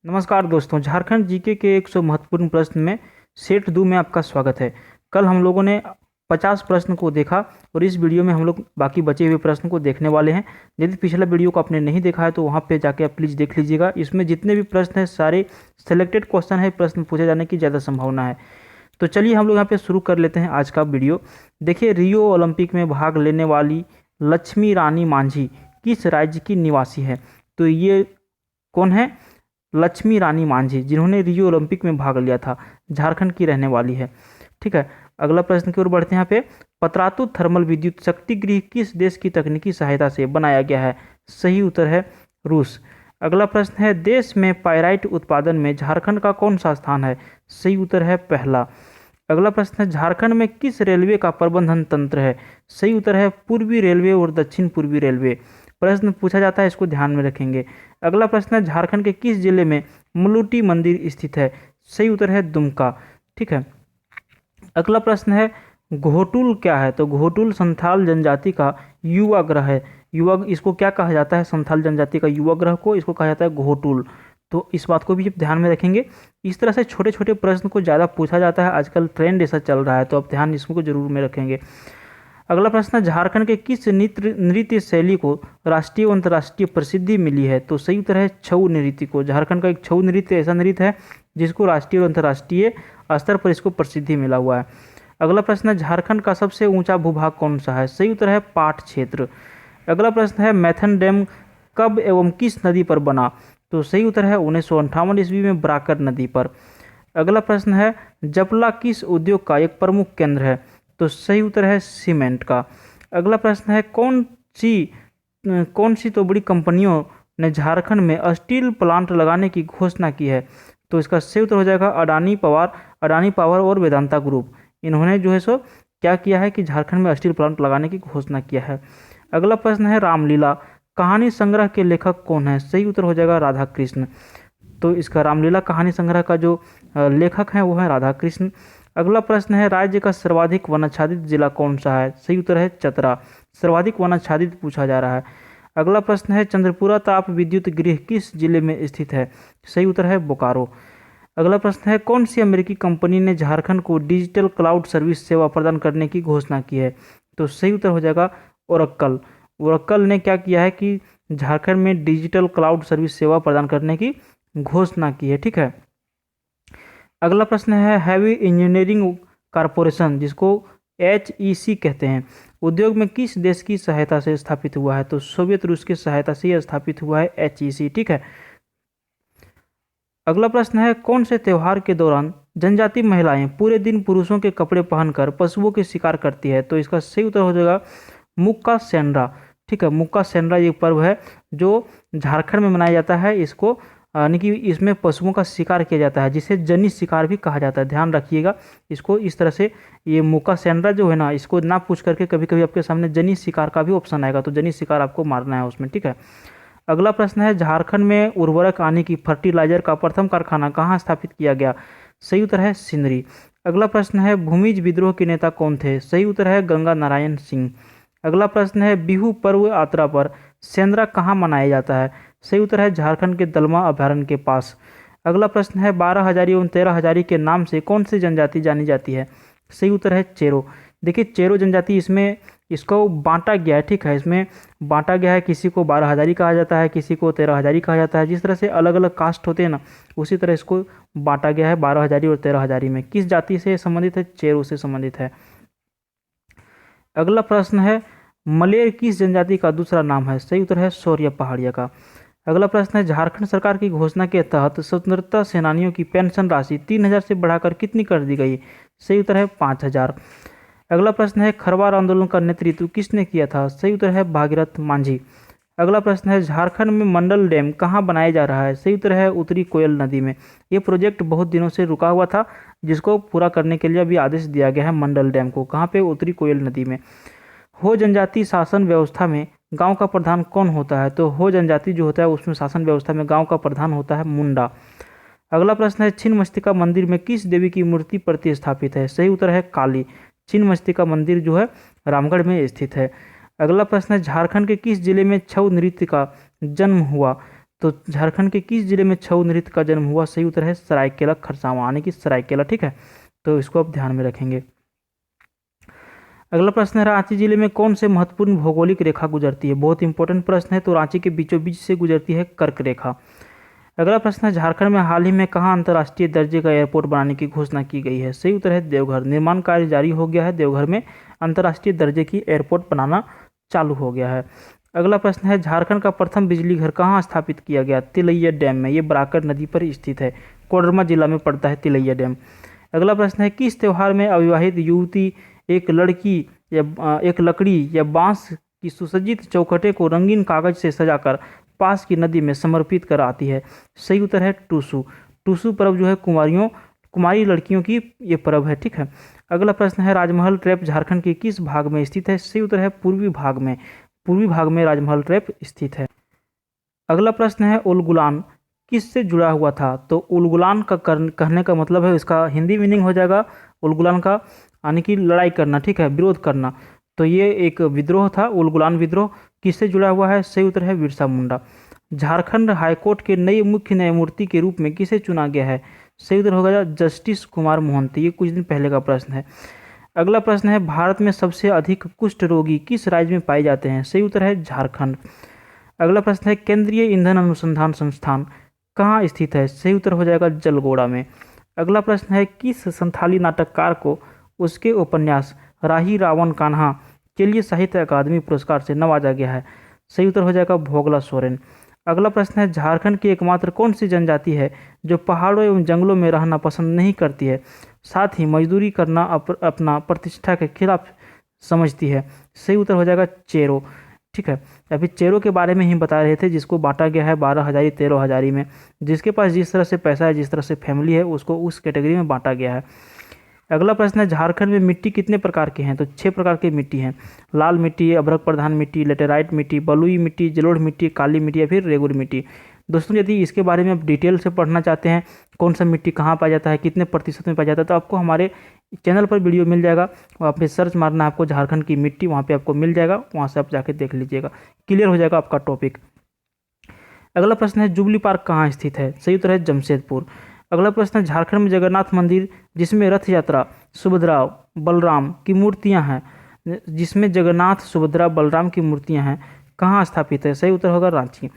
नमस्कार दोस्तों, झारखंड जीके के 100 महत्वपूर्ण प्रश्न में सेट 2 में आपका स्वागत है। कल हम लोगों ने 50 प्रश्न को देखा और इस वीडियो में हम लोग बाकी बचे हुए प्रश्न को देखने वाले हैं। यदि पिछला वीडियो को आपने नहीं देखा है तो वहां पे जाके आप प्लीज़ देख लीजिएगा। इसमें जितने भी प्रश्न हैं सारे सेलेक्टेड क्वेश्चन है, प्रश्न पूछे जाने की ज़्यादा संभावना है। तो चलिए हम लोग यहाँ पे शुरू कर लेते हैं आज का वीडियो। देखिए, रियो ओलंपिक में भाग लेने वाली लक्ष्मी रानी मांझी किस राज्य की निवासी है? तो ये कौन है? लक्ष्मी रानी मांझी, जिन्होंने रियो ओलंपिक में भाग लिया था, झारखंड की रहने वाली है। ठीक है, अगला प्रश्न की ओर बढ़ते हैं। यहाँ पे पतरातु थर्मल विद्युत शक्ति गृह किस देश की तकनीकी सहायता से बनाया गया है? सही उत्तर है रूस। अगला प्रश्न है, देश में पाइराइट उत्पादन में झारखंड का कौन सा स्थान है? सही उत्तर है पहला। अगला प्रश्न है, झारखंड में किस रेलवे का प्रबंधन तंत्र है? सही उत्तर है पूर्वी रेलवे और दक्षिण पूर्वी रेलवे। प्रश्न पूछा जाता है, इसको ध्यान में रखेंगे। अगला प्रश्न है, झारखंड के किस जिले में मुलुटी मंदिर स्थित है? सही उत्तर है दुमका। ठीक है, अगला प्रश्न है, घोटुल क्या है? तो घोटुल संथाल जनजाति का युवा ग्रह है। युवा, इसको क्या कहा जाता है? संथाल जनजाति का युवा ग्रह को इसको कहा जाता है घोटुल। तो इस बात को भी ध्यान में रखेंगे। इस तरह से छोटे छोटे प्रश्न को ज़्यादा पूछा जाता है, आजकल ट्रेंड ऐसा चल रहा है, तो आप ध्यान इसको जरूर में रखेंगे। अगला प्रश्न है, झारखंड के किस नृत्य शैली को राष्ट्रीय और अंतर्राष्ट्रीय प्रसिद्धि मिली है? तो सही उत्तर है छऊ नृत्य को। झारखंड का एक छऊ नृत्य ऐसा नृत्य है जिसको राष्ट्रीय और अंतर्राष्ट्रीय स्तर पर इसको प्रसिद्धि मिला हुआ है। अगला प्रश्न है, झारखंड का सबसे ऊंचा भूभाग कौन सा है? सही उत्तर है पाट क्षेत्र। अगला प्रश्न है, मैथन डैम कब एवं किस नदी पर बना? तो सही उत्तर है 1958 ईस्वी में बराकर नदी पर। अगला प्रश्न है, जपला किस उद्योग का एक प्रमुख केंद्र है? तो सही उत्तर है सीमेंट का। अगला प्रश्न है, कौन सी तो बड़ी कंपनियों ने झारखंड में स्टील प्लांट लगाने की घोषणा की है? तो इसका सही उत्तर हो जाएगा अडानी पावर और वेदांता ग्रुप। इन्होंने जो है सो क्या किया है कि झारखंड में स्टील प्लांट लगाने की घोषणा किया है। अगला प्रश्न है, रामलीला कहानी संग्रह के लेखक कौन है? सही उत्तर हो जाएगा राधा कृष्ण। तो इसका रामलीला कहानी संग्रह का जो लेखक है वो है राधा कृष्ण। अगला प्रश्न है, राज्य का सर्वाधिक वनाच्छादित जिला कौन सा है? सही उत्तर है चतरा। सर्वाधिक वनाच्छादित पूछा जा रहा है। अगला प्रश्न है, चंद्रपुरा ताप विद्युत गृह किस जिले में स्थित है? सही उत्तर है बोकारो। अगला प्रश्न है, कौन सी अमेरिकी कंपनी ने झारखंड को डिजिटल क्लाउड सर्विस सेवा प्रदान करने की घोषणा की है? तो सही उत्तर हो जाएगा ओरेकल। ओरेकल ने क्या किया है कि झारखंड में डिजिटल क्लाउड सर्विस सेवा प्रदान करने की घोषणा की है। ठीक है, अगला प्रश्न है, हैवी इंजीनियरिंग कारपोरेशन, जिसको HEC कहते हैं, उद्योग में किस देश की सहायता से स्थापित हुआ है? तो सोवियत रूस की सहायता से यह स्थापित हुआ है HEC। ठीक है, अगला प्रश्न है, कौन से त्यौहार के दौरान जनजाति महिलाएं पूरे दिन पुरुषों के कपड़े पहनकर पशुओं के शिकार करती है? तो इसका सही उत्तर हो जाएगा मुक्का सेंड्रा। ठीक है, मुक्का सेंड्रा ये पर्व है जो झारखंड में मनाया जाता है। इसको यानी कि इसमें पशुओं का शिकार किया जाता है, जिसे जनी शिकार भी कहा जाता है। ध्यान रखिएगा इसको इस तरह से। ये मुक्का सेंड्रा जो है ना, इसको ना पूछ करके कभी कभी आपके सामने जनी शिकार का भी ऑप्शन आएगा, तो जनी शिकार आपको मारना है उसमें। ठीक है, अगला प्रश्न है, झारखंड में उर्वरक आने की फर्टिलाइजर का प्रथम कारखाना कहाँ स्थापित किया गया? सही उत्तर है सिंदरी। अगला प्रश्न है, भूमिज विद्रोह के नेता कौन थे? सही उत्तर है गंगा नारायण सिंह। अगला प्रश्न है, बिहू पर्व यात्रा पर सेंद्रा कहाँ मनाया जाता है? सही उत्तर है झारखंड के दलमा अभयारण्य के पास। अगला प्रश्न है, 12 हजारी एवं 13 हजारी के नाम से कौन सी जनजाति जानी जाती है? सही उत्तर है चेरो। देखिए, चेरो जनजाति, इसमें इसको बांटा गया है। ठीक है, इसमें बांटा गया है, किसी को 12 हजारी कहा जाता है, किसी को 13 हजारी कहा जाता है। जिस तरह से अलग अलग कास्ट होते हैं ना, उसी तरह इसको बांटा गया है 12 हजारी और 13 हजारी में। किस जाति से संबंधित है? चेरो से संबंधित है। अगला प्रश्न है, मलेर किस जनजाति का दूसरा नाम है? सही उत्तर है शौर्य पहाड़िया का। अगला प्रश्न है, झारखंड सरकार की घोषणा के तहत स्वतंत्रता सेनानियों की पेंशन राशि 3000 से बढ़ाकर कितनी कर दी गई? सही उत्तर है 5000। अगला प्रश्न है, खरवार आंदोलन का नेतृत्व किसने किया था? सही उत्तर है भागीरथ मांझी। अगला प्रश्न है, झारखंड में मंडल डैम कहाँ बनाया जा रहा है? सही उत्तर है उत्तरी कोयल नदी में। ये प्रोजेक्ट बहुत दिनों से रुका हुआ था, जिसको पूरा करने के लिए अभी आदेश दिया गया है मंडल डैम को। कहाँ पे? उत्तरी कोयल नदी में। हो जनजाति शासन व्यवस्था में गांव का प्रधान कौन होता है? तो हो जनजाति जो होता है उसमें शासन व्यवस्था में गांव का प्रधान होता है मुंडा। अगला प्रश्न है, छिन्नमस्तिका मंदिर में किस देवी की मूर्ति प्रतिष्ठापित है? सही उत्तर है काली। छिन्नमस्तिका मंदिर जो है रामगढ़ में स्थित है। अगला प्रश्न है, झारखंड के किस जिले में छऊ नृत्य का जन्म हुआ? तो झारखंड के किस जिले में छऊ नृत्य का जन्म हुआ? सही उत्तर है सरायकेला खरसावां, यानी कि सरायकेला। ठीक है, तो इसको आप ध्यान में रखेंगे। अगला प्रश्न है, रांची जिले में कौन से महत्वपूर्ण भौगोलिक रेखा गुजरती है? बहुत इंपॉर्टेंट प्रश्न है। तो रांची के बीचों बीच से गुजरती है कर्क रेखा। अगला प्रश्न है, झारखंड में हाल ही में कहाँ अंतर्राष्ट्रीय दर्जे का एयरपोर्ट बनाने की घोषणा की गई है? सही उत्तर है देवघर। निर्माण कार्य जारी हो गया है, देवघर में अंतर्राष्ट्रीय दर्जे की एयरपोर्ट बनाना चालू हो गया है। अगला प्रश्न है, झारखंड का प्रथम बिजली घर कहाँ स्थापित किया गया? तिलैया डैम में। ये बराकर नदी पर स्थित है, कोडरमा जिला में पड़ता है तिलैया डैम। अगला प्रश्न है, किस त्यौहार में अविवाहित युवती एक लकड़ी या बांस की सुसज्जित चौखटे को रंगीन कागज से सजाकर पास की नदी में समर्पित कर आती है? सही उत्तर है टूसू। टूसू पर्व जो है कुमारी लड़कियों की ये पर्व है। ठीक है, अगला प्रश्न है, राजमहल ट्रैप झारखंड के किस भाग में स्थित है? सही उत्तर है पूर्वी भाग में। पूर्वी भाग में राजमहल ट्रैप स्थित है। अगला प्रश्न है, उलगुलान किससे जुड़ा हुआ था? तो उलगुलान का कहने का मतलब है, इसका हिंदी मीनिंग हो जाएगा उलगुलान का यानी कि लड़ाई करना। ठीक है, विरोध करना। तो ये एक विद्रोह था, उलगुलान विद्रोह। किससे जुड़ा हुआ है? सही उत्तर है बिरसा मुंडा। झारखंड हाईकोर्ट के नए मुख्य न्यायमूर्ति के रूप में किसे चुना गया है? सही उत्तर होगा जस्टिस कुमार मोहंती। ये कुछ दिन पहले का प्रश्न है। अगला प्रश्न है, भारत में सबसे अधिक कुष्ठ रोगी किस राज्य में पाए जाते हैं? सही उत्तर है झारखंड। अगला प्रश्न है, केंद्रीय ईंधन अनुसंधान संस्थान कहाँ स्थित है? सही उत्तर हो जाएगा जलगोड़ा में। अगला प्रश्न है, किस संथाली नाटककार को उसके उपन्यास राही रावण कान्हा के लिए साहित्य अकादमी पुरस्कार से नवाजा गया है? सही उत्तर हो जाएगा भोगला सोरेन। अगला प्रश्न है, झारखंड की एकमात्र कौन सी जनजाति है जो पहाड़ों एवं जंगलों में रहना पसंद नहीं करती है, साथ ही मजदूरी करना अपना प्रतिष्ठा के खिलाफ समझती है? सही उत्तर हो जाएगा चेरो। ठीक है, अभी चेरो के बारे में ही बता रहे थे, जिसको बांटा गया है 12 हजारी 13 हजारी में। जिसके पास जिस तरह से पैसा है, जिस तरह से फैमिली है, उसको उस कैटेगरी में बांटा गया है। अगला प्रश्न है, झारखंड में मिट्टी कितने प्रकार की हैं? तो 6 प्रकार की मिट्टी हैं। लाल मिट्टी, अभ्रक प्रधान मिट्टी, लेटेराइट मिट्टी, बलुई मिट्टी, जलोढ़ मिट्टी, काली मिट्टी या फिर रेगुर मिट्टी। दोस्तों, यदि इसके बारे में आप डिटेल से पढ़ना चाहते हैं, कौन सा मिट्टी कहाँ पाया जाता है, कितने प्रतिशत में पाया जाता है, तो आपको हमारे चैनल पर वीडियो मिल जाएगा। वहाँ पे सर्च मारना है आपको झारखंड की मिट्टी, वहाँ पे आपको मिल जाएगा, वहाँ से आप जाके देख लीजिएगा, क्लियर हो जाएगा आपका टॉपिक। अगला प्रश्न है, जुबली पार्क कहाँ स्थित है? सही उत्तर है जमशेदपुर। अगला प्रश्न है, झारखंड में जगन्नाथ मंदिर जिसमें रथ यात्रा सुभद्रा बलराम की मूर्तियां हैं, जिसमें जगन्नाथ सुभद्रा बलराम की मूर्तियां हैं, कहाँ स्थापित है? सही उत्तर होगा रांची।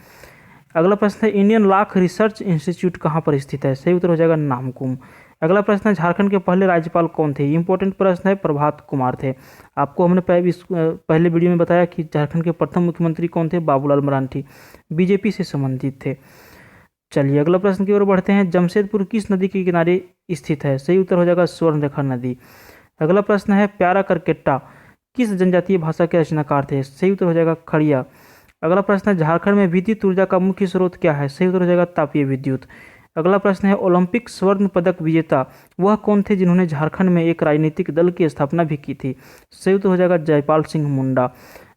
अगला प्रश्न है, इंडियन लाख रिसर्च इंस्टीट्यूट कहाँ पर स्थित है? सही उत्तर हो जाएगा नामकुम। अगला प्रश्न है, झारखंड के पहले राज्यपाल कौन थे? इंपॉर्टेंट प्रश्न है, प्रभात कुमार थे। आपको हमने पहले वीडियो में बताया कि झारखंड के प्रथम मुख्यमंत्री कौन थे? बाबूलाल मरांडी, बीजेपी से संबंधित थे। चलिए अगला प्रश्न की ओर बढ़ते हैं, जमशेदपुर किस नदी के किनारे स्थित है? सही उत्तर हो जाएगा स्वर्णरेखा नदी। अगला प्रश्न है, प्यारा करकेट्टा किस जनजातीय भाषा के रचनाकार थे? सही उत्तर हो जाएगा खड़िया। अगला प्रश्न है, झारखंड में विद्युत ऊर्जा का मुख्य स्रोत क्या है? सही उत्तर हो जाएगा तापीय विद्युत। अगला प्रश्न है, ओलंपिक स्वर्ण पदक विजेता वह कौन थे जिन्होंने झारखंड में एक राजनीतिक दल की स्थापना भी की थी? सही उत्तर हो जाएगा जयपाल सिंह मुंडा।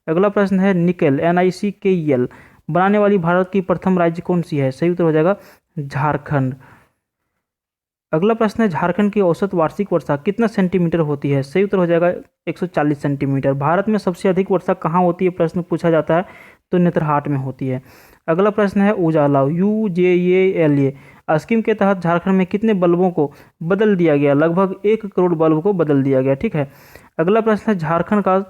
अगला प्रश्न है, निकेल NiCKEL बनाने वाली भारत की प्रथम राज्य कौन सी है? सही उत्तर हो जाएगा झारखंड। अगला प्रश्न है, झारखंड की औसत वार्षिक वर्षा कितना सेंटीमीटर होती है? सही उत्तर हो जाएगा 140 सेंटीमीटर। भारत में सबसे अधिक वर्षा कहाँ होती है? प्रश्न पूछा जाता है, तो नेतरहाट में होती है। अगला प्रश्न है, उजाला UJALA स्कीम के तहत झारखंड में कितने बल्बों को बदल दिया गया? लगभग 1 करोड़ बल्ब को बदल दिया गया। ठीक है, अगला प्रश्न है, झारखंड का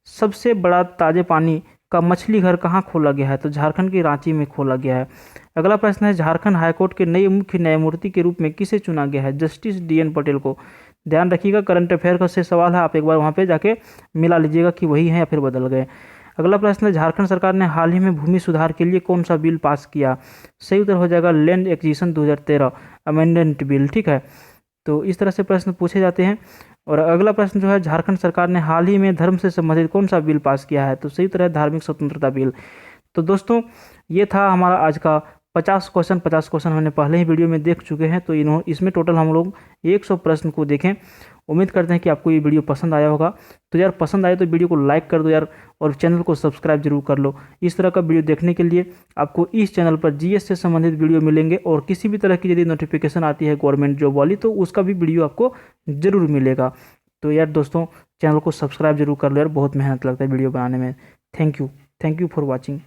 सबसे बड़ा ताजे पानी का मछली घर कहाँ खोला गया है? तो झारखंड की रांची में खोला गया है। अगला प्रश्न है, झारखंड हाईकोर्ट के नए मुख्य न्यायमूर्ति के रूप में किसे चुना गया है? जस्टिस DN पटेल को। ध्यान रखिएगा, करंट अफेयर का से सवाल है, आप एक बार वहाँ पे जाके मिला लीजिएगा कि वही है या फिर बदल गए। अगला प्रश्न है, झारखंड सरकार ने हाल ही में भूमि सुधार के लिए कौन सा बिल पास किया? सही उत्तर हो जाएगा लैंड एक्विजिशन 2013 अमेंडमेंट बिल। ठीक है, तो इस तरह से प्रश्न पूछे जाते हैं। और अगला प्रश्न जो है, झारखंड सरकार ने हाल ही में धर्म से संबंधित कौन सा बिल पास किया है? तो सही उत्तर है धार्मिक स्वतंत्रता बिल। तो दोस्तों, ये था हमारा आज का 50 क्वेश्चन हमने पहले ही वीडियो में देख चुके हैं। तो इसमें टोटल हम लोग 100 प्रश्न को देखें। उम्मीद करते हैं कि आपको ये वीडियो पसंद आया होगा। तो यार पसंद आए तो वीडियो को लाइक कर दो यार, और चैनल को सब्सक्राइब जरूर कर लो। इस तरह का वीडियो देखने के लिए आपको इस चैनल पर GS से संबंधित वीडियो मिलेंगे, और किसी भी तरह की यदि नोटिफिकेशन आती है गवर्नमेंट जॉब वाली, तो उसका भी वीडियो आपको जरूर मिलेगा। तो यार दोस्तों, चैनल को सब्सक्राइब जरूर कर लो यार, बहुत मेहनत लगता है वीडियो बनाने में। Thank you for watching.